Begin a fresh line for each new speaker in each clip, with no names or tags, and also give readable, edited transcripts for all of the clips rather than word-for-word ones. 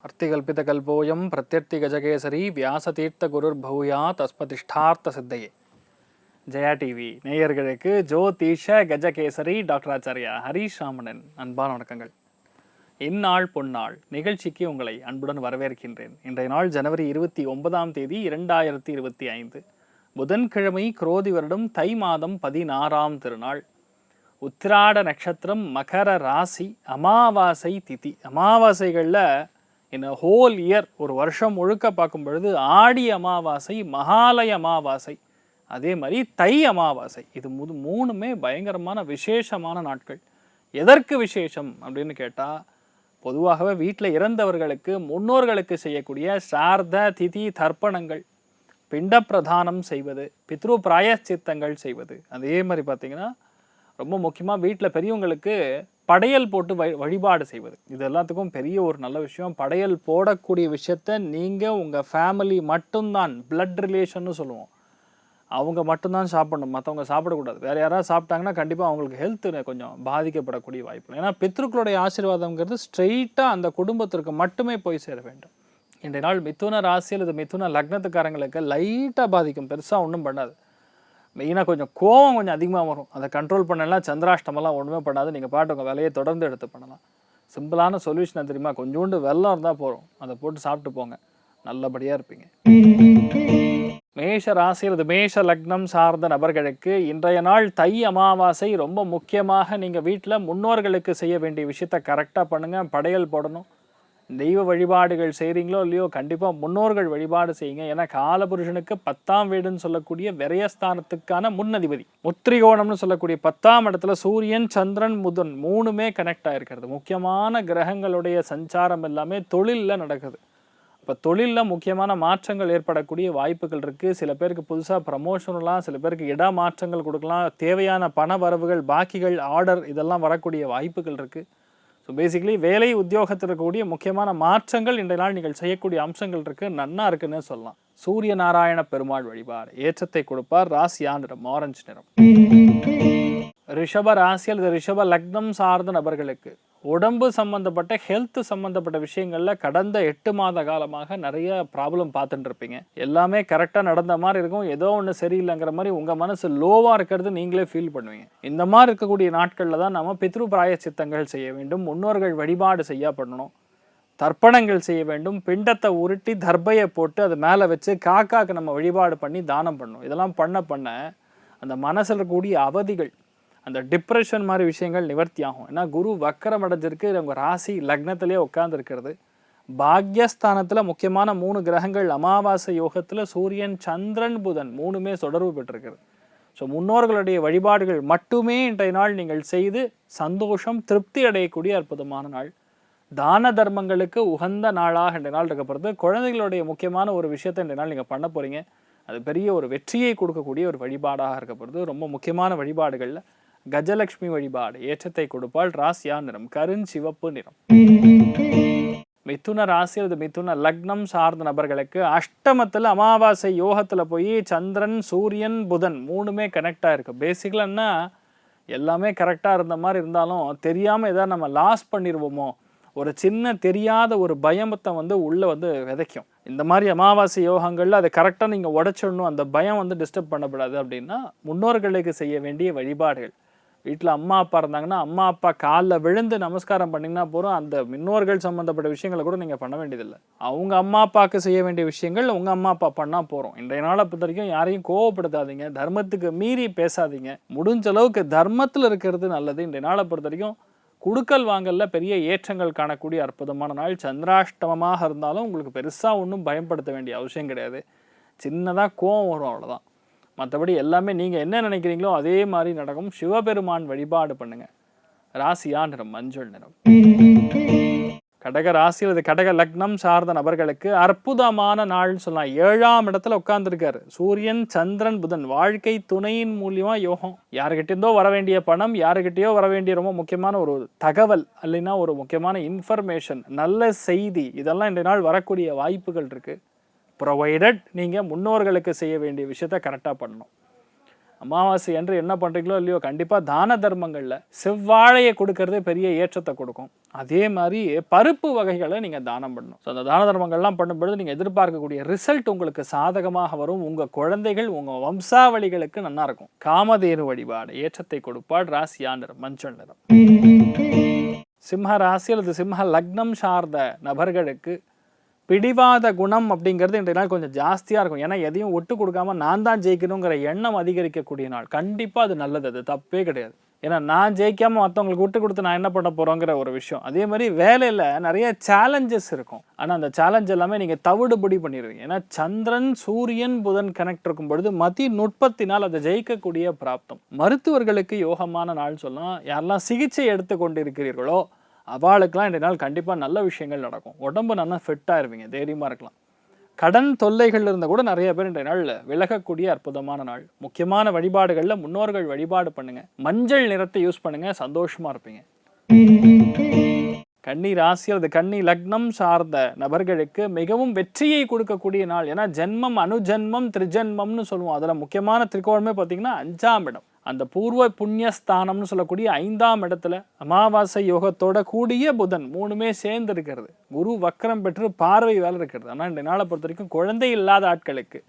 அர்த்திகல்பிதகல்போயம் பிரத்யர்த்திகஜகேசரி வியாசதீர்த்த குருர் பௌயா தஸ்மதிஷ்டார்த்த சித்தையே. Jaya TV நேயர்களுக்கு ஜோதிஷ Gajakesari doctor Acharya Harish ராமனின் அன்பான வணக்கங்கள். இந்நாள் பொன்னாள் நிகழ்ச்சிக்கு உங்களை அன்புடன் வரவேற்கின்றேன். இன்றைய நாள் ஜனவரி 29 2025 புதன்கிழமை, குரோதி வருடம் தை மாதம் 16ஆம் திருநாள், உத்திராட நட்சத்திரம், மகர ராசி, அமாவாசை திதி. அமாவாசைகளில் இந்த ஹோல் இயர் ஒரு வருஷம் முழுக்க பார்க்கும் பொழுது ஆடி அமாவாசை, மகாலய அமாவாசை, அதே மாதிரி தை அமாவாசை, இது மூணுமே பயங்கரமான விசேஷமான நாட்கள். எதற்கு விசேஷம் அப்படின்னு கேட்டால், பொதுவாகவே வீட்டில் இறந்தவர்களுக்கு முன்னோர்களுக்கு செய்யக்கூடிய சார்த திதி தர்ப்பணங்கள், பிண்ட பிரதானம் செய்வது, பித்ரு பிராயச்சித்தங்கள் செய்வது, அதே மாதிரி பார்த்திங்கன்னா ரொம்ப முக்கியமாக வீட்டில் பெரியவங்களுக்கு படையல் போட்டு வழிபாடு செய்வது, இது எல்லாத்துக்கும் பெரிய ஒரு நல்ல விஷயம். படையல் போடக்கூடிய விஷயத்த நீங்கள் உங்கள் ஃபேமிலி மட்டும்தான், பிளட் ரிலேஷன்னு சொல்லுவோம், அவங்க மட்டும்தான் சாப்பிடணும், மற்றவங்க சாப்பிடக்கூடாது. வேறு யாராவது சாப்பிட்டாங்கன்னா கண்டிப்பாக அவங்களுக்கு ஹெல்த் கொஞ்சம் பாதிக்கப்படக்கூடிய வாய்ப்பு. ஏன்னா பித்ருக்களுடைய ஆசீர்வாதம்ங்கிறது ஸ்ட்ரெயிட்டாக அந்த குடும்பத்திற்கு மட்டுமே போய் சேர வேண்டும். இன்றைய நாள் மிதுன ராசியில் இது மிதுன லக்னத்துக்காரங்களுக்கு லைட்டாக பாதிக்கும், பெருசாக ஒன்றும் பண்ணாது. மெயினாக கொஞ்சம் கோவம் கொஞ்சம் அதிகமாக வரும், அதை கண்ட்ரோல் பண்ணலாம். சந்திராஷ்டமெல்லாம் ஒன்றுமே பண்ணாது, நீங்கள் பாட்டு உங்கள் வேலையை தொடர்ந்து எடுத்து பண்ணலாம். சிம்பிளான சொல்யூஷன் தெரியுமா, கொஞ்சோண்டு வெல்லம் இருந்தால் போகிறோம், அதை போட்டு சாப்பிட்டு போங்க, நல்லபடியாக இருப்பீங்க. மேஷ ராசியில் இது மேஷ லக்னம் சார்ந்த நபர்களுக்கு இன்றைய நாள் தை அமாவாசை. ரொம்ப முக்கியமாக நீங்கள் வீட்டில் முன்னோர்களுக்கு செய்ய வேண்டிய விஷயத்த கரெக்டாக பண்ணுங்கள். படையல் போடணும். தெய்வ வழிபாடுகள் செய்கிறீங்களோ இல்லையோ, கண்டிப்பாக முன்னோர்கள் வழிபாடு செய்யுங்க. ஏன்னா காலபுருஷனுக்கு 10ஆம் வீடுன்னு சொல்லக்கூடிய விரயஸ்தானத்துக்கான முன்னதிபதி, முத்திரிகோணம்னு சொல்லக்கூடிய 10ஆம் இடத்துல சூரியன், சந்திரன், புதன் மூணுமே கனெக்ட் ஆகிருக்கிறது. முக்கியமான கிரகங்களுடைய சஞ்சாரம் எல்லாமே தொழிலில் நடக்குது. இப்போ தொழிலில் முக்கியமான மாற்றங்கள் ஏற்படக்கூடிய வாய்ப்புகள் இருக்குது. சில பேருக்கு புதுசாக ப்ரமோஷன்லாம், சில பேருக்கு இட மாற்றங்கள் கொடுக்கலாம், தேவையான பண வரவுகள், பாக்கிகள், ஆர்டர் இதெல்லாம் வரக்கூடிய வாய்ப்புகள் இருக்குது. ஸோ பேசிக்கலி வேலை உத்தியோகத்தில் இருக்கக்கூடிய முக்கியமான மாற்றங்கள் இன்றைய நாள் நீங்கள் செய்யக்கூடிய அம்சங்கள் இருக்குது, நன்னா இருக்குன்னு சொல்லலாம். சூரிய நாராயண பெருமாள் வழிபாடு ஏற்றத்தை கொடுப்பார். ராசியா நிறம் ஆரஞ்சு நிறம். ரிஷப ராசியில் இது ரிஷப லக்னம் சார்ந்த நபர்களுக்கு உடம்பு சம்பந்தப்பட்ட ஹெல்த் சம்பந்தப்பட்ட விஷயங்களில் கடந்த 8 மாத காலமாக நிறைய ப்ராப்ளம் பார்த்துட்டு இருப்பீங்க. எல்லாமே கரெக்டாக நடந்த மாதிரி இருக்கும், ஏதோ ஒன்று சரியில்லைங்கிற மாதிரி உங்கள் மனசு லோவாக இருக்கிறது நீங்களே ஃபீல் பண்ணுவீங்க. இந்த மாதிரி இருக்கக்கூடிய நாட்களில் தான் நம்ம பித்ரு பிராயச்சித்தங்கள் செய்ய வேண்டும், முன்னோர்கள் வழிபாடு பண்ணணும், தர்ப்பணங்கள் செய்ய வேண்டும், பிண்டத்தை உருட்டி தர்பையை போட்டு அது மேலே வச்சு காக்காக்கு நம்ம வழிபாடு பண்ணி தானம் பண்ணணும். இதெல்லாம் பண்ண அந்த மனசில் இருக்கக்கூடிய அவதிகள், அந்த டிப்ரெஷன் மாதிரி விஷயங்கள் நிவர்த்தி ஆகும். ஏன்னா குரு வக்கரம் அடைஞ்சிருக்கு, உங்கள் ராசி லக்னத்திலே உட்கார்ந்துருக்கிறது. பாக்யஸ்தானத்தில் முக்கியமான 3 கிரகங்கள் அமாவாசை யோகத்தில் சூரியன், சந்திரன், புதன் மூணுமே தொடர்பு பெற்றிருக்கிறது. ஸோ முன்னோர்களுடைய வழிபாடுகள் மட்டுமே இன்றைய நாள் நீங்கள் செய்து சந்தோஷம், திருப்தி அடையக்கூடிய அற்புதமான நாள். தான தர்மங்களுக்கு உகந்த நாளாக இன்றைய நாள் இருக்கப்படுறது. குழந்தைகளுடைய முக்கியமான ஒரு விஷயத்தை இன்றைய நாள் நீங்கள் பண்ண போகிறீங்க, அது பெரிய ஒரு வெற்றியை கொடுக்கக்கூடிய ஒரு வழிபாடாக இருக்கப்படுது. ரொம்ப முக்கியமான வழிபாடுகளில் கஜலட்சுமி வழிபாடு ஏற்றத்தை கொடுப்பாள். ராசியா நிறம் கருஞ்சிவப்பு நிறம். மிதுன ராசியில் இது மிதுன லக்னம் சார்ந்த நபர்களுக்கு அஷ்டமத்தில் அமாவாசை யோகத்தில் போய் சந்திரன், சூரியன், புதன் மூணுமே கனெக்டாக இருக்கு. பேசிக்கலாக என்ன, எல்லாமே கரெக்டாக இருந்த மாதிரி இருந்தாலும் தெரியாமல் ஏதாவது நம்ம லாஸ் பண்ணிடுவோமோ, ஒரு சின்ன தெரியாத ஒரு பயமத்தை உள்ளே விதைக்கும். இந்த மாதிரி அமாவாசை யோகங்களில் அதை கரெக்டாக நீங்கள் உடைச்சிடணும், அந்த பயம் டிஸ்டர்ப் பண்ணப்படாது. அப்படின்னா முன்னோர்களுக்கு செய்ய வேண்டிய வழிபாடுகள், வீட்டில் அம்மா அப்பா இருந்தாங்கன்னா அம்மா அப்பா காலில் விழுந்து நமஸ்காரம் பண்ணிங்கன்னா போகிறோம். அந்த முன்னோர்கள் சம்மந்தப்பட்ட விஷயங்களை கூட நீங்கள் பண்ண வேண்டியதில்லை. அவங்க அம்மா அப்பாவுக்கு செய்ய வேண்டிய விஷயங்கள் உங்கள் அம்மா அப்பா பண்ணால் போகிறோம். இன்றைய நாளை பொறுத்த வரைக்கும் யாரையும் கோவப்படுத்தாதீங்க, தர்மத்துக்கு மீறி பேசாதீங்க, முடிஞ்ச அளவுக்கு தர்மத்தில் இருக்கிறது நல்லது. இன்றைய நாளை பொறுத்த வரைக்கும் குடுக்கல் வாங்கல்ல பெரிய ஏற்றங்கள் காணக்கூடிய அற்புதமான நாள். சந்திராஷ்டமமாக இருந்தாலும் உங்களுக்கு பெருசாக ஒன்றும் பயன்படுத்த வேண்டிய அவசியம் கிடையாது. சின்னதாக கோவம் வரும், அவ்வளோதான். மற்றபடி எல்லாமே நீங்கள் என்ன நினைக்கிறீங்களோ அதே மாதிரி நடக்கும். சிவபெருமான் வழிபாடு பண்ணுங்க. ராசியா நிறம் மஞ்சள் நிறம். கடக ராசியில் இது கடக லக்னம் சார்ந்த நபர்களுக்கு அற்புதமான நாள்னு சொல்லலாம். 7ஆம் இடத்துல உட்கார்ந்துருக்காரு சூரியன், சந்திரன், புதன். வாழ்க்கை துணையின் மூலியமா யோகம். யாருக்கிட்டேருந்தோ வர வேண்டிய பணம், யாருக்கிட்டேயோ வர வேண்டிய ரொம்ப முக்கியமான ஒரு தகவல், இல்லைன்னா ஒரு முக்கியமான இன்ஃபர்மேஷன், நல்ல செய்தி, இதெல்லாம் இந்த நாள் வரக்கூடிய வாய்ப்புகள் இருக்கு. ப்ரொவைடட் நீங்கள் முன்னோர்களுக்கு செய்ய வேண்டிய விஷயத்த கரெக்டாக பண்ணணும். அமாவாசை அன்று என்ன பண்ணுறீங்களோ இல்லையோ கண்டிப்பாக தான தர்மங்களில் செவ்வாழையை கொடுக்கறதே பெரிய ஏற்றத்தை கொடுக்கும். அதே மாதிரி பருப்பு வகைகளை நீங்கள் தானம் பண்ணணும். ஸோ அந்த தான தர்மங்கள்லாம் பண்ணும்பொழுது நீங்கள் எதிர்பார்க்கக்கூடிய ரிசல்ட் உங்களுக்கு சாதகமாக வரும். உங்கள் குழந்தைகள் உங்கள் வம்சாவளிகளுக்கு நல்லா இருக்கும். காமதேனு வழிபாடு ஏற்றத்தை கொடுப்பாள். ராசியா நிறம் மஞ்சள் நிறம். சிம்ம ராசி அல்லது சிம்ம லக்னம் சார்ந்த நபர்களுக்கு பிடிவாத குணம் அப்படிங்கிறது இன்றைய நாள் கொஞ்சம் ஜாஸ்தியாக இருக்கும். ஏன்னா எதையும் விட்டு கொடுக்காம நான் தான் ஜெயிக்கணுங்கிற எண்ணம் அதிகரிக்கக்கூடிய நாள். கண்டிப்பாக அது நல்லது, அது தப்பே கிடையாது. ஏன்னா நான் ஜெயிக்காமல் மற்றவங்களுக்கு விட்டு கொடுத்து நான் என்ன பண்ண போகிறோங்கிற ஒரு விஷயம். அதே மாதிரி வேலையில் நிறைய சேலஞ்சஸ் இருக்கும். ஆனால் அந்த சேலஞ்ச் எல்லாமே நீங்கள் தவிடுபடி பண்ணிடுவீங்க. ஏன்னா சந்திரன் சூரியன் புதன் கனெக்ட் இருக்கும் பொழுது மதி நுட்பத்தினால் அதை ஜெயிக்கக்கூடிய பிராப்தம். மருத்துவர்களுக்கு யோகமான நாள் சொல்லலாம். யாரெல்லாம் சிகிச்சை எடுத்து கொண்டு இருக்கிறீர்களோ அவளுக்கெல்லாம் இன்றைய நாள் கண்டிப்பாக நல்ல விஷயங்கள் நடக்கும். உடம்பு நல்லா ஃபிட்டாக இருவீங்க, தைரியமாக இருக்கலாம். கடன் தொல்லைகள் இருந்தால் கூட நிறைய பேர் இன்றைய நாள் விலகக்கூடிய அற்புதமான நாள். முக்கியமான வழிபாடுகளில் முன்னோர்கள் வழிபாடு பண்ணுங்க. மஞ்சள் நிறத்தை யூஸ் பண்ணுங்க, சந்தோஷமா இருப்பீங்க. கன்னி ராசி அல்லது கன்னி லக்னம் சார்ந்த நபர்களுக்கு மிகவும் வெற்றியை கொடுக்கக்கூடிய நாள். ஏன்னா ஜென்மம் அனுஜென்மம் திரிஜென்மம்னு சொல்லுவோம். அதில் முக்கியமான திரிகோணமே பார்த்தீங்கன்னா 5ஆம் இடம். அந்த பூர்வ புண்ணியஸ்தானம்னு சொல்லக்கூடிய 5ஆம் இடத்துல அமாவாசை யோகத்தோட கூடிய புதன் 3மே சேர்ந்து இருக்கிறது. குரு வக்கரம் பெற்று பார்வை வேலை இருக்கிறது. ஆனால் இந்த நாளை பொறுத்த வரைக்கும் குழந்தை இல்லாத ஆட்களுக்கு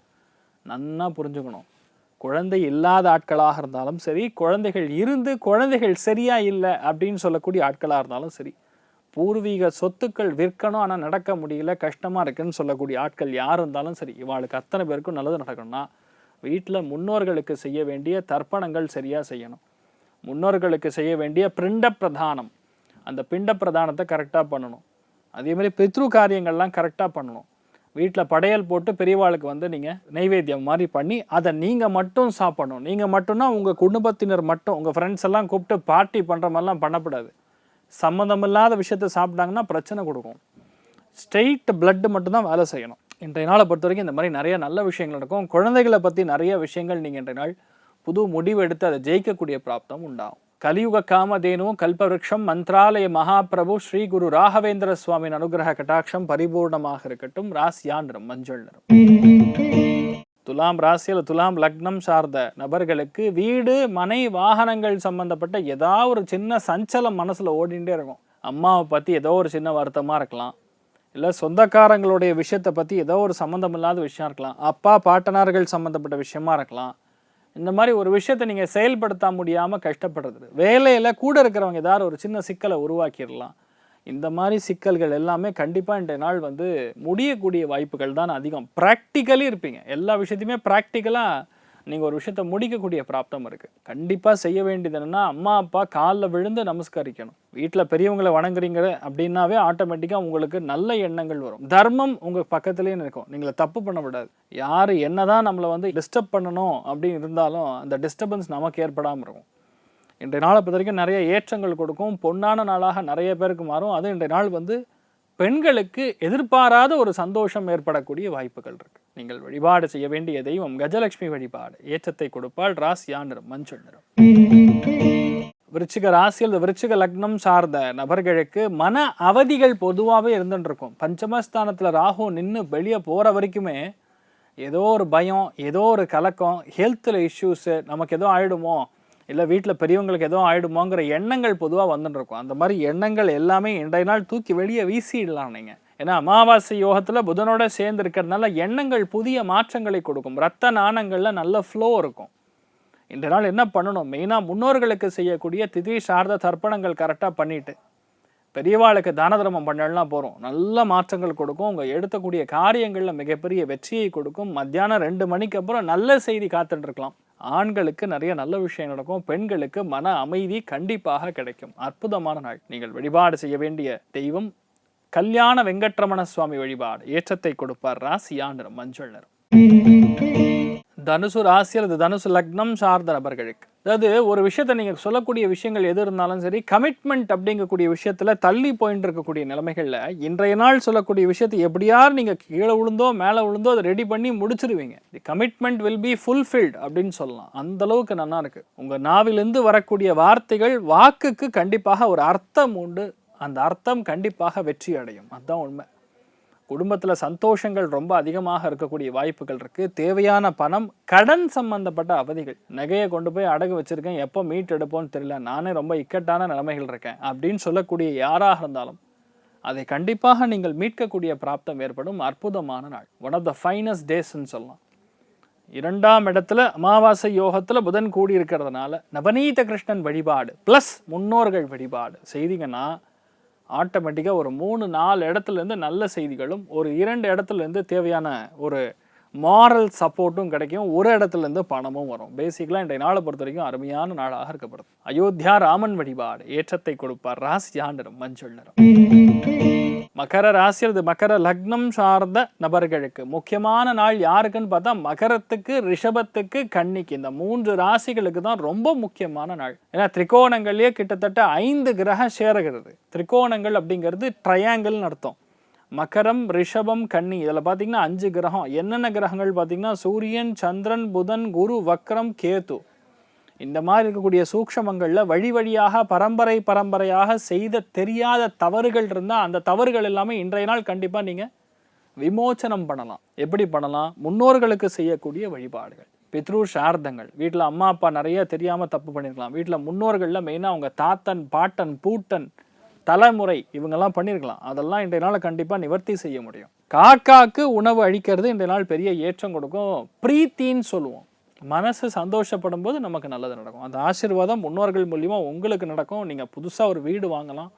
நன்னா புரிஞ்சுக்கணும். குழந்தை இல்லாத ஆட்களாக இருந்தாலும் சரி, குழந்தைகள் இருந்து குழந்தைகள் சரியா இல்லை அப்படின்னு சொல்லக்கூடிய ஆட்களாக இருந்தாலும் சரி, பூர்வீக சொத்துக்கள் விற்கணும் ஆனால் நடக்க முடியல, கஷ்டமாக இருக்குன்னு சொல்லக்கூடிய ஆட்கள் யார் இருந்தாலும் சரி, இவாளுக்கு அத்தனை பேருக்கும் நல்லது நடக்கணும்னா வீட்டில் முன்னோர்களுக்கு செய்ய வேண்டிய தர்ப்பணங்கள் சரியாக செய்யணும். முன்னோர்களுக்கு செய்ய வேண்டிய பிண்ட பிரதானம், அந்த பிண்ட பிரதானத்தை கரெக்டாக பண்ணணும். அதே மாதிரி பித்ரு காரியங்கள்லாம் கரெக்டாக பண்ணணும். வீட்டில் படையல் போட்டு பெரியவாளுக்கு நீங்கள் நைவேத்தியம் மாதிரி பண்ணி அதை நீங்கள் மட்டும் சாப்பிடணும். நீங்கள் மட்டும்னா உங்கள் குடும்பத்தினர் மட்டும், உங்கள் ஃப்ரெண்ட்ஸ் எல்லாம் கூப்பிட்டு பார்ட்டி பண்ணுற மாதிரிலாம் பண்ணக்கூடாது. சம்மந்தமில்லாத விஷயத்தை சாப்பிட்டாங்கன்னா பிரச்சனை கொடுக்கும். ஸ்ட்ரெயிட் பிளட்டு மட்டும்தான் வேலை செய்யணும். இன்றைய நாளை பொறுத்த வரைக்கும் இந்த மாதிரி நிறைய நல்ல விஷயங்கள் நடக்கும். குழந்தைகளை பற்றி நிறைய விஷயங்கள் நீங்கள் இன்றைய நாள் புது முடிவு எடுத்து அதை ஜெயிக்கக்கூடிய பிராப்தம் உண்டாகும். கலியுக காமதேனுவும் கல்பவருஷம் மந்த்ராலய மகாபிரபு ஸ்ரீ குரு ராகவேந்திர சுவாமியின் அனுகிரக கட்டாட்சம் பரிபூர்ணமாக இருக்கட்டும். ராசியா நிறம் மஞ்சள் நிறம். துலாம் ராசியில் துலாம் லக்னம் சார்ந்த நபர்களுக்கு வீடு மனை வாகனங்கள் சம்பந்தப்பட்ட ஏதாவது ஒரு சின்ன சஞ்சலம் மனசில் ஓடிண்டே இருக்கும். அம்மாவை பற்றி ஏதோ ஒரு சின்ன வருத்தமாக இருக்கலாம், இல்லை சொந்தக்காரங்களுடைய விஷயத்தை பற்றி ஏதோ ஒரு சம்மந்தம் இல்லாத விஷயம் இருக்கலாம், அப்பா பாட்டனார்கள் சம்மந்தப்பட்ட விஷயமா இருக்கலாம். இந்த மாதிரி ஒரு விஷயத்தை நீங்கள் செயல்படுத்த முடியாமல் கஷ்டப்படுறது, வேலையில் கூட இருக்கிறவங்க ஏதாவது ஒரு சின்ன சிக்கலை உருவாக்கிடலாம். இந்த மாதிரி சிக்கல்கள் எல்லாமே கண்டிப்பாக இன்றைய நாள் முடியக்கூடிய வாய்ப்புகள் தான் அதிகம். ப்ராக்டிக்கலி இருப்பீங்க. எல்லா விஷயத்தையுமே ப்ராக்டிக்கலாக நீங்கள் ஒரு விஷயத்தை முடிக்கக்கூடிய பிராப்தம் இருக்குது. கண்டிப்பாக செய்ய வேண்டியது என்னென்னா, அம்மா அப்பா காலில் விழுந்து நமஸ்கரிக்கணும். வீட்டில் பெரியவங்களை வணங்குறீங்க அப்படின்னாவே ஆட்டோமேட்டிக்காக உங்களுக்கு நல்ல எண்ணங்கள் வரும். தர்மம் உங்கள் பக்கத்துலேயே இருக்கும். நீங்களை தப்பு பண்ண விடாது. யார் என்ன தான் நம்மளை டிஸ்டர்ப் பண்ணணும் அப்படின்னு இருந்தாலும் அந்த டிஸ்டர்பன்ஸ் நமக்கு ஏற்படாமல் இருக்கும். இன்றைய நாளை பொறுத்த வரைக்கும் நிறைய ஏற்றங்கள் கொடுக்கும். பொன்னான நாளாக நிறைய பேருக்கு மாறும். அது இன்றைய நாள் பெண்களுக்கு எதிர்பாராத ஒரு சந்தோஷம் ஏற்படக்கூடிய வாய்ப்புகள் இருக்கு. நீங்கள் வழிபாடு செய்ய வேண்டிய தெய்வம் கஜலட்சுமி வழிபாடு ஏற்றத்தை கொடுப்பாள். ராசியா நிறம் மஞ்சள் நிறம். விருச்சிக ராசியில் விருச்சிக லக்னம் சார்ந்த நபர்களுக்கு மன அவதிகள் பொதுவாகவே இருந்துட்டு இருக்கும். பஞ்சமஸ்தானத்தில் ராகு நின்று வெளியே போகிற வரைக்குமே ஏதோ ஒரு பயம், ஏதோ ஒரு கலக்கம், ஹெல்த்தில் இஷ்யூஸு, நமக்கு ஏதோ ஆயிடுமோ, இல்லை வீட்டில் பெரியவங்களுக்கு எதுவும் ஆகிடுமோங்கிற எண்ணங்கள் பொதுவாக வந்துட்டுருக்கும். அந்த மாதிரி எண்ணங்கள் எல்லாமே இன்றைய நாள் தூக்கி வெளியே வீசிடலாம் நீங்கள். ஏன்னா அமாவாசை யோகத்தில் புதனோட சேர்ந்து இருக்கிறதுனால எண்ணங்கள் புதிய மாற்றங்களை கொடுக்கும். ரத்த நாணங்களில் நல்ல ஃப்ளோ இருக்கும். இன்றைய நாள் என்ன பண்ணணும், மெயினாக முன்னோர்களுக்கு செய்யக்கூடிய திதி சார்ந்த தர்ப்பணங்கள் கரெக்டாக பண்ணிவிட்டு பெரியவாளுக்கு தான தர்மம் பண்ணலாம் போகிறோம். நல்ல மாற்றங்கள் கொடுக்கும். உங்கள் எடுத்தக்கூடிய காரியங்களில் மிகப்பெரிய வெற்றியை கொடுக்கும். மத்தியானம் 2 மணிக்கு அப்புறம் நல்ல செய்தி காத்துட்டுருக்கலாம். ஆண்களுக்கு நிறைய நல்ல விஷயம் நடக்கும். பெண்களுக்கு மன அமைதி கண்டிப்பாக கிடைக்கும். அற்புதமான நாள். நீங்கள் வழிபாடு செய்ய வேண்டிய தெய்வம் கல்யாண வெங்கட்ரமண சுவாமி வழிபாடு ஏற்றத்தை கொடுப்பார். ராசியா நிறம் மஞ்சள் நிறம். தனுசு ராசி அல்லது தனுசு லக்னம் சார்ந்த நபர்களுக்கு, அதாவது ஒரு விஷயத்தை நீங்கள் சொல்லக்கூடிய விஷயங்கள் எது இருந்தாலும் சரி, கமிட்மெண்ட் அப்படிங்கக்கூடிய விஷயத்தில் தள்ளி போயிட்டு இருக்கக்கூடிய நிலைமைகளில் இன்றைய நாள் சொல்லக்கூடிய விஷயத்தை எப்படியார் நீங்கள் கீழே விழுந்தோ மேலே விழுந்தோ அதை ரெடி பண்ணி முடிச்சிருவீங்க. தி கமிட்மெண்ட் வில் பி ஃபுல்ஃபில்ட் அப்படின்னு சொல்லலாம். அந்த அளவுக்கு நல்லா இருக்கு. உங்கள் நாவிலிருந்து வரக்கூடிய வார்த்தைகள் வாக்குக்கு கண்டிப்பாக ஒரு அர்த்தம் உண்டு. அந்த அர்த்தம் கண்டிப்பாக வெற்றி அடையும். அதுதான் உண்மை. குடும்பத்தில் சந்தோஷங்கள் ரொம்ப அதிகமாக இருக்கக்கூடிய வாய்ப்புகள் இருக்குது. தேவையான பணம், கடன் சம்பந்தப்பட்ட அவதிகள், நகையை கொண்டு போய் அடகு வச்சுருக்கேன், எப்போ மீட் எடுப்போன்னு தெரியல, நானே ரொம்ப இக்கட்டான நிலைமைகள் இருக்கேன் அப்படின்னு சொல்லக்கூடிய யாராக இருந்தாலும் அதை கண்டிப்பாக நீங்கள் மீட்கக்கூடிய பிராப்தம் ஏற்படும். அற்புதமான நாள், ஒன் ஆஃப் த ஃபைனஸ்ட் டேஸ்ன்னு சொல்லலாம். 2ஆம் இடத்துல அமாவாசை யோகத்தில் புதன் கூடி இருக்கிறதுனால நவநீத கிருஷ்ணன் வழிபாடு ப்ளஸ் முன்னோர்கள் வழிபாடு செய்திங்கன்னா ஆட்டோமேட்டிக்காக ஒரு 3-4 இடத்துலேருந்து நல்ல செய்திகளும், ஒரு 2 இடத்துலேருந்து தேவையான ஒரு மாரல் சப்போர்ட்டும் கிடைக்கும், ஒரு இடத்துலேருந்து பணமும் வரும். பேசிக்கலாக இன்றைய நாளை பொறுத்த வரைக்கும் அருமையான நாளாக இருக்கப்படுது. அயோத்தியா ராமன் வழிபாடு ஏற்றத்தை கொடுப்பார். ராசி நிறம் மஞ்சள் நிறம். மகர ராசி அல்லது மகர லக்னம் சார்ந்த நபர்களுக்கு முக்கியமான நாள் யாருக்குன்னு பார்த்தா மகரத்துக்கு, ரிஷபத்துக்கு, கன்னிக்கு, இந்த 3 ராசிகளுக்கு தான் ரொம்ப முக்கியமான நாள். ஏன்னா திரிகோணங்கள்லேயே கிட்டத்தட்ட 5 கிரகம் சேருகிறது. திரிகோணங்கள் அப்படிங்கிறது ட்ரையாங்கிள்னு அர்த்தம். மகரம், ரிஷபம், கன்னி, இதில் பார்த்தீங்கன்னா 5 கிரகம். என்னென்ன கிரகங்கள் பார்த்தீங்கன்னா சூரியன், சந்திரன், புதன், குரு, வக்ரம், கேது. இந்த மாதிரி இருக்கக்கூடிய சூக்ஷமங்களில் வழி வழியாக பரம்பரையாக செய்த தெரியாத தவறுகள் இருந்தால் அந்த தவறுகள் எல்லாமே இன்றைய நாள் கண்டிப்பாக நீங்கள் விமோச்சனம் பண்ணலாம். எப்படி பண்ணலாம்? முன்னோர்களுக்கு செய்யக்கூடிய வழிபாடுகள், பித்ரு சார்த்தங்கள். வீட்டில் அம்மா அப்பா நிறைய தெரியாமல் தப்பு பண்ணியிருக்கலாம். வீட்டில் முன்னோர்களில் மெயினாக அவங்க தாத்தன், பாட்டன், பூட்டன், தலைமுறை இவங்கெல்லாம் பண்ணியிருக்கலாம். அதெல்லாம் இன்றைய நாள் கண்டிப்பாக நிவர்த்தி செய்ய முடியும். காக்காக்கு உணவு அளிக்கிறது இன்றைய நாள் பெரிய ஏற்றம் கொடுக்கும். பிரீத்தின்னு சொல்லுவோம். மனசு சந்தோஷப்படும் போது நமக்கு நல்லது நடக்கும். அந்த ஆசீர்வாதம் முன்னோர்கள் மூலியமாக உங்களுக்கு நடக்கும். நீங்கள் புதுசாக ஒரு வீடு வாங்கலாம்,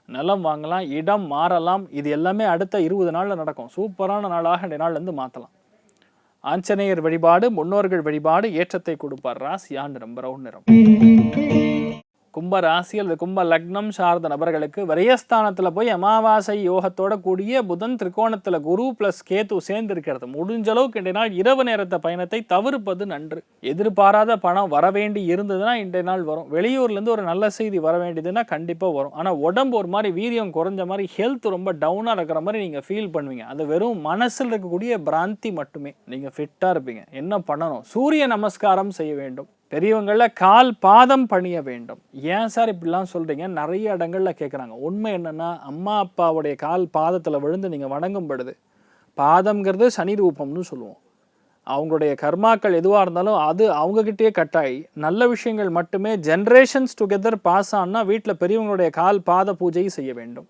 நிலம் வாங்கலாம், இடம் மாறலாம். இது எல்லாமே அடுத்த 20 நாளில் நடக்கும். சூப்பரான நாளாக இன்றைய நாள்லேருந்து மாற்றலாம். ஆஞ்சநேயர் வழிபாடு, முன்னோர்கள் வழிபாடு ஏற்றத்தை கொடுப்பார். ராசி நிறம் பிரவுன் நிறம். கும்ப ராசி அல்லது கும்ப லக்னம் சார்ந்த நபர்களுக்கு விரயஸ்தானத்தில் போய் அமாவாசை யோகத்தோட கூடிய புதன், திரிகோணத்தில் குரு ப்ளஸ் கேது சேர்ந்து இருக்கிறது. முடிஞ்ச அளவுக்கு இன்றைய நாள் இரவு நேரத்தை பயணத்தை தவிர்ப்பது நன்று. எதிர்பாராத பணம் வர வேண்டி இருந்ததுன்னா இன்றைய நாள் வரும். வெளியூர்லேருந்து ஒரு நல்ல செய்தி வர வேண்டியதுன்னா கண்டிப்பாக வரும். ஆனால் உடம்பு ஒரு மாதிரி வீரியம் குறைஞ்ச மாதிரி, ஹெல்த் ரொம்ப டவுனாக இருக்கிற மாதிரி நீங்கள் ஃபீல் பண்ணுவீங்க. அது வெறும் மனசில் இருக்கக்கூடிய பிராந்தி மட்டுமே. நீங்கள் ஃபிட்டாக இருப்பீங்க. என்ன பண்ணணும்? சூரிய நமஸ்காரம் செய்ய வேண்டும். பெரியவங்களில் கால் பாதம் பணிய வேண்டும். ஏன் சார் இப்படிலாம் சொல்கிறீங்க? நிறைய இடங்களில் கேட்குறாங்க. உண்மை என்னென்னா, அம்மா அப்பாவுடைய கால் பாதத்தில் விழுந்து நீங்கள் வணங்கும் பொழுது, பாதம்ங்கிறது சனி ரூபம்னு சொல்லுவோம். அவங்களுடைய கர்மாக்கள் எதுவாக இருந்தாலும் அது அவங்கக்கிட்டே கட்டாயி நல்ல விஷயங்கள் மட்டுமே ஜென்ரேஷன்ஸ் டுகெதர் பாஸ் ஆனால் வீட்டில் பெரியவங்களுடைய கால் பாத பூஜை செய்ய வேண்டும்.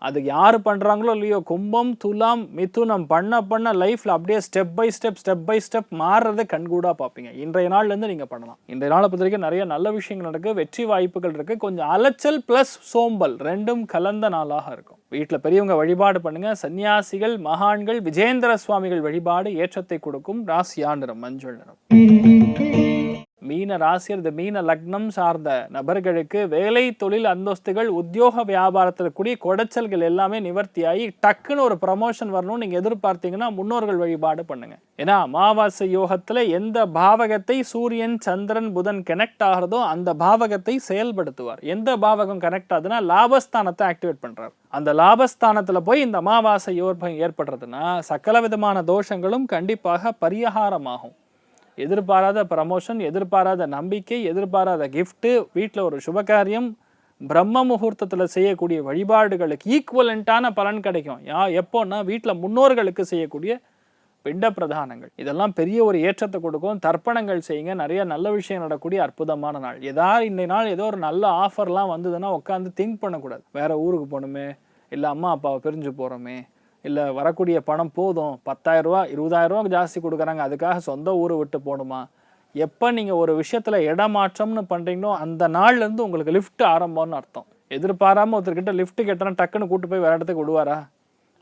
அது யார் பண்ணுறாங்களோ இல்லையோ, கும்பம், துலாம், மிதுனம் பண்ண லைஃப்பில் அப்படியே ஸ்டெப் பை ஸ்டெப் மாறுறதை கண்கூடாக பார்ப்பீங்க. இன்றைய நாள்லேருந்து நீங்கள் பண்ணலாம். இன்றைய நாளை பொறுத்த வரைக்கும் நிறைய நல்ல விஷயங்கள் இருக்குது, வெற்றி வாய்ப்புகள் இருக்குது. கொஞ்சம் அலைச்சல் ப்ளஸ் சோம்பல் ரெண்டும் கலந்த நாளாக இருக்கும். வீட்டில் பெரியவங்க வழிபாடு பண்ணுங்கள். சன்னியாசிகள், மகான்கள், விஜேந்திர சுவாமிகள் வழிபாடு ஏற்றத்தை கொடுக்கும். ராசி நிறம் மஞ்சள் நிறம். மீன ராசி அல்லது மீன லக்னம் சார்ந்த நபர்களுக்கு வேலை, தொழில், அந்தஸ்துகள், உத்தியோக வியாபாரத்தில் கூடிய குடைச்சல்கள் எல்லாமே நிவர்த்தியாகி டக்குன்னு ஒரு ப்ரமோஷன் வரணும்னு நீங்கள் எதிர்பார்த்தீங்கன்னா முன்னோர்கள் வழிபாடு பண்ணுங்க. ஏன்னா அமாவாசை யோகத்தில் எந்த பாவகத்தை சூரியன், சந்திரன், புதன் கனெக்ட் ஆகிறதோ அந்த பாவகத்தை செயல்படுத்துவார். எந்த பாவகம் கனெக்ட் ஆகுதுன்னா லாபஸ்தானத்தை ஆக்டிவேட் பண்ணுறார். அந்த லாபஸ்தானத்தில் போய் இந்த அமாவாசை யோகம் ஏற்படுறதுன்னா சகல விதமான தோஷங்களும் கண்டிப்பாக பரிகாரமாகும். எதிர்பாராத ப்ரமோஷன், எதிர்பாராத நம்பிக்கை, எதிர்பாராத கிஃப்ட்டு, வீட்டில் ஒரு சுபகாரியம், பிரம்ம முகூர்த்தத்தில் செய்யக்கூடிய வழிபாடுகளுக்கு ஈக்குவலண்ட்டான பலன் கிடைக்கும். எப்போன்னா வீட்டில் முன்னோர்களுக்கு செய்யக்கூடிய பிண்ட பிரதானங்கள் இதெல்லாம் பெரிய ஒரு ஏற்றத்தை கொடுக்கும். தர்ப்பணங்கள் செய்யுங்க. நிறைய நல்ல விஷயம் நடக்கக்கூடிய அற்புதமான நாள். இன்றைய நாள் ஏதோ ஒரு நல்ல ஆஃபர்லாம் வந்ததுன்னா உட்காந்து திங்க் பண்ணக்கூடாது. வேறு ஊருக்கு போகணுமே, இல்லை அம்மா அப்பாவை பிரிஞ்சு போகிறோமே, இல்லை வரக்கூடிய பணம் போதும் 10,000 ரூபா 20,000 ரூபா ஜாஸ்தி கொடுக்குறாங்க, அதுக்காக சொந்த ஊரை விட்டு போகணுமா? எப்போ நீங்கள் ஒரு விஷயத்தில் இடமாற்றம்னு பண்ணுறீங்களோ அந்த நாள்லேருந்து உங்களுக்கு லிஃப்ட் ஆரம்பம்னு அர்த்தம். எதிர்பாராமல் ஒருத்தர்கிட்ட லிஃப்ட் கேட்டால் டக்குன்னு கூட்டு போய் வேறு இடத்துக்கு விடுவாரா?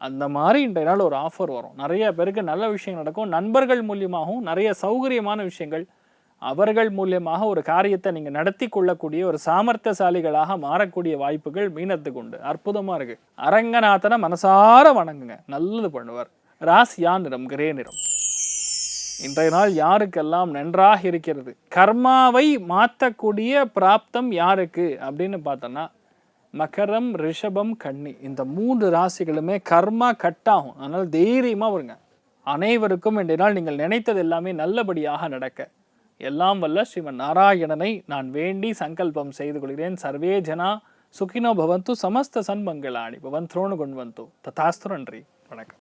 அந்த மாதிரி இன்றைய நாள் ஒரு ஆஃபர் வரும். நிறைய பேருக்கு நல்ல விஷயம் நடக்கும். நண்பர்கள் மூலியமாகவும் நிறைய சௌகரியமான விஷயங்கள், அவர்கள் மூலியமாக ஒரு காரியத்தை நீங்கள் நடத்தி கொள்ளக்கூடிய ஒரு சாமர்த்தியசாலிகளாக மாறக்கூடிய வாய்ப்புகள் மீனத்துக்கு உண்டு. அற்புதமாக இருக்குது. அரங்கநாதனை மனசார வணங்குங்க, நல்லது பண்ணுவார். ராசியா நிறம் கிரே நிறம். இன்றைய நாள் யாருக்கெல்லாம் நன்றாக இருக்கிறது? கர்மாவை மாற்றக்கூடிய பிராப்தம் யாருக்கு அப்படின்னு பார்த்தோன்னா மகரம், ரிஷபம், கன்னி, இந்த 3 ராசிகளுமே கர்மா கட்டாகும். அதனால் தைரியமாக வருங்க. அனைவருக்கும் இன்றைய நாள் நீங்கள் நினைத்தது எல்லாமே நல்லபடியாக நடக்க எல்லாம் வல்ல ஸ்ரீமன் நாராயணனை நான் வேண்டி சங்கல்பம் செய்து கொள்கிறேன். சர்வே ஜனா சுகினோ பவந்து, சமஸ்த சன்மங்களாணி பவந்த்ரோணு குண்வந்து. ததாஸ்து. நன்றி. வணக்கம்.